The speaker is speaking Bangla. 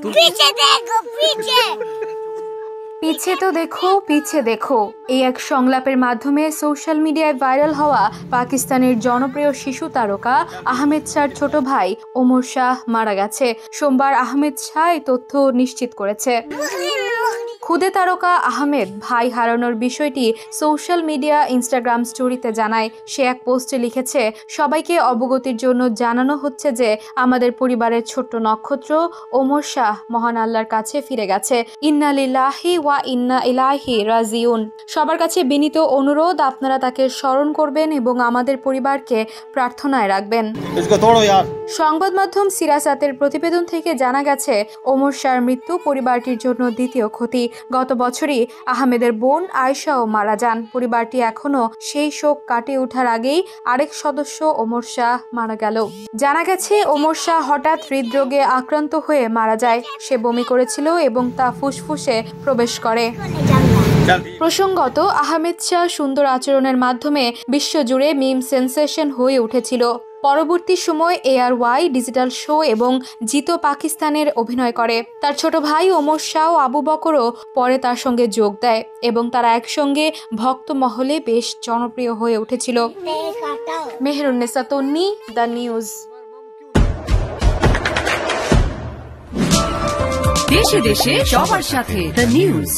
पीछे देखो पीछे পিছে তো দেখো পিছে দেখো এই এক সংলাপের মাধ্যমে সোশ্যাল মিডিয়ায় ভাইরাল হওয়া পাকিস্তানের জনপ্রিয় শিশু তারকা আহমেদ শাহর ছোট ভাই ওমর শাহ মারা গেছে। সোমবার আহমেদ শাহ এই তথ্য নিশ্চিত করেছে। খুদে তারকা আহমেদ ভাই হারানোর বিষয়টি সোশ্যাল মিডিয়া ইনস্টাগ্রাম স্টোরিতে জানায়। সে এক পোস্টে লিখেছে, সবাইকে অবগতির জন্য জানানো হচ্ছে যে আমাদের পরিবারের ছোট্ট নক্ষত্র ওমর শাহ মহান আল্লাহর কাছে ফিরে গেছে। ইন্না লিল্লাহি ওয়া ইন্না ইলাইহি রাজিউন। সবার কাছে বিনীত অনুরোধ, আপনারা তাকে স্মরণ করবেন এবং আমাদের পরিবারকে প্রার্থনায় রাখবেন। সংবাদ মাধ্যম সিরাসাতের প্রতিবেদন থেকে জানা গেছে, ওমর শাহর মৃত্যু পরিবারটির জন্য দ্বিতীয় ক্ষতি। গত বছরই আহমেদের বোন আয়েশাও মারা যান। পরিবারটি এখনো সেই শোক কাটিয়ে ওঠার আগেই আরেক সদস্য ওমর শাহ মারা গেল। জানা গেছে, ওমর শাহ হঠাৎ হৃদরোগে আক্রান্ত হয়ে মারা যায়। সে বমি করেছিল এবং তা ফুসফুসে প্রবেশ করে। প্রসঙ্গত, আহমেদ শাহ সুন্দর আচরণের মাধ্যমে বিশ্বজুড়ে মিম সেন্সেশন হয়ে উঠেছিল। পরবর্তী সময় ARY ডিজিটাল শো এবং জিতো পাকিস্তানের অভিনয় করে। তার ছোট ভাই ওমর শাহ ও আবু বকরও পরে তার সঙ্গে যোগ দেয় এবং তারা একসঙ্গে ভক্ত মহলে বেশ জনপ্রিয় হয়ে উঠেছিল। মেহেরুন্নেসা তন্নি, দ্য নিউজ। দেশে দেশে সবার সাথে, দ্য নিউজ।